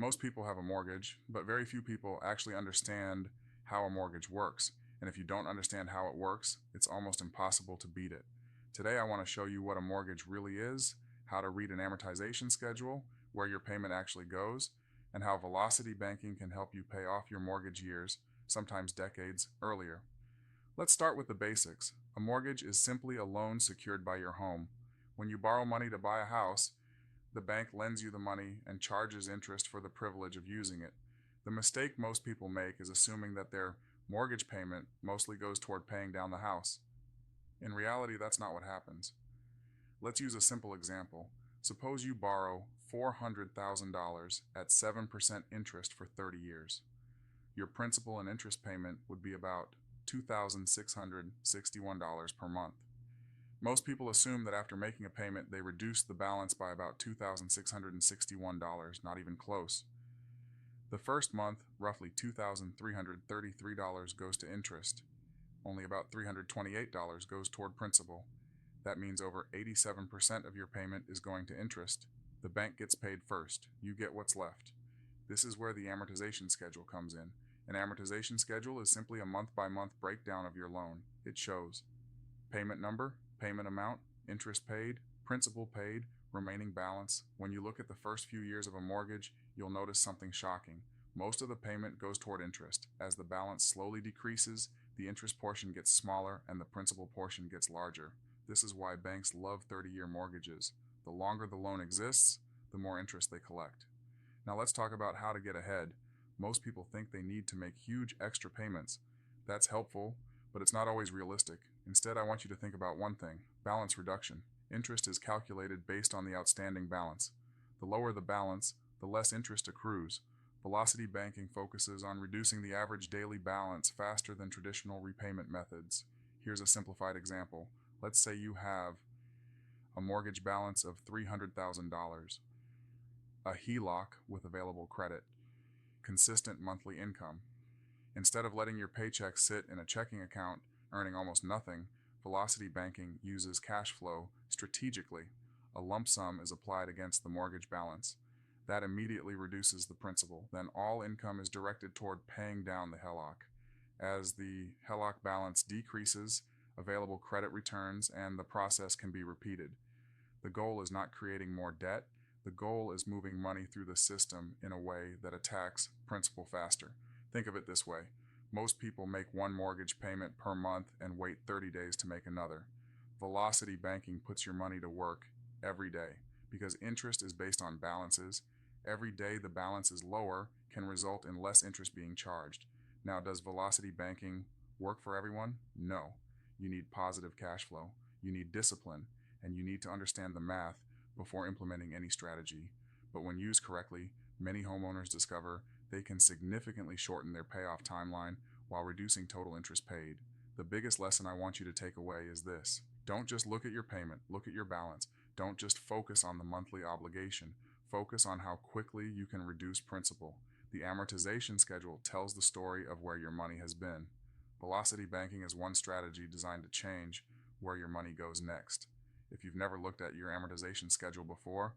Most people have a mortgage, but very few people actually understand how a mortgage works. And if you don't understand how it works, it's almost impossible to beat it. Today, I want to show you what a mortgage really is, how to read an amortization schedule, where your payment actually goes, and how velocity banking can help you pay off your mortgage years, sometimes decades, earlier. Let's start with the basics. A mortgage is simply a loan secured by your home. When you borrow money to buy a house, the bank lends you the money and charges interest for the privilege of using it. The mistake most people make is assuming that their mortgage payment mostly goes toward paying down the house. In reality, that's not what happens. Let's use a simple example. Suppose you borrow $400,000 at 7% interest for 30 years. Your principal and interest payment would be about $2,661 per month. Most people assume that after making a payment, they reduce the balance by about $2,661, not even close. The first month, roughly $2,333 goes to interest. Only about $328 goes toward principal. That means over 87% of your payment is going to interest. The bank gets paid first. You get what's left. This is where the amortization schedule comes in. An amortization schedule is simply a month-by-month breakdown of your loan. It shows payment number, payment amount, interest paid, principal paid, remaining balance. When you look at the first few years of a mortgage, you'll notice something shocking. Most of the payment goes toward interest. As the balance slowly decreases, the interest portion gets smaller and the principal portion gets larger. This is why banks love 30-year mortgages. The longer the loan exists, the more interest they collect. Now let's talk about how to get ahead. Most people think they need to make huge extra payments. That's helpful, but it's not always realistic. Instead, I want you to think about one thing: balance reduction. Interest is calculated based on the outstanding balance. The lower the balance, the less interest accrues. Velocity banking focuses on reducing the average daily balance faster than traditional repayment methods. Here's a simplified example. Let's say you have a mortgage balance of $300,000, a HELOC with available credit, consistent monthly income. Instead of letting your paycheck sit in a checking account earning almost nothing, velocity banking uses cash flow strategically. A lump sum is applied against the mortgage balance. That immediately reduces the principal. Then all income is directed toward paying down the HELOC. As the HELOC balance decreases, available credit returns, and the process can be repeated. The goal is not creating more debt. The goal is moving money through the system in a way that attacks principal faster. Think of it this way. Most people make one mortgage payment per month and wait 30 days to make another. Velocity banking puts your money to work every day because interest is based on balances. Every day the balance is lower can result in less interest being charged. Now, does velocity banking work for everyone? No. You need positive cash flow, you need discipline, and you need to understand the math before implementing any strategy. But when used correctly, many homeowners discover they can significantly shorten their payoff timeline while reducing total interest paid. The biggest lesson I want you to take away is this: don't just look at your payment, look at your balance. Don't just focus on the monthly obligation. Focus on how quickly you can reduce principal. The amortization schedule tells the story of where your money has been. Velocity banking is one strategy designed to change where your money goes next. If you've never looked at your amortization schedule before,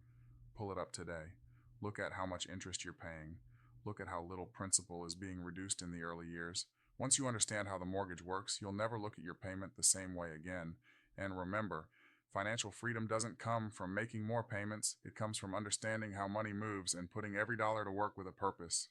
pull it up today. Look at how much interest you're paying. Look at how little principal is being reduced in the early years. Once you understand how the mortgage works, you'll never look at your payment the same way again. And remember, financial freedom doesn't come from making more payments. It comes from understanding how money moves and putting every dollar to work with a purpose.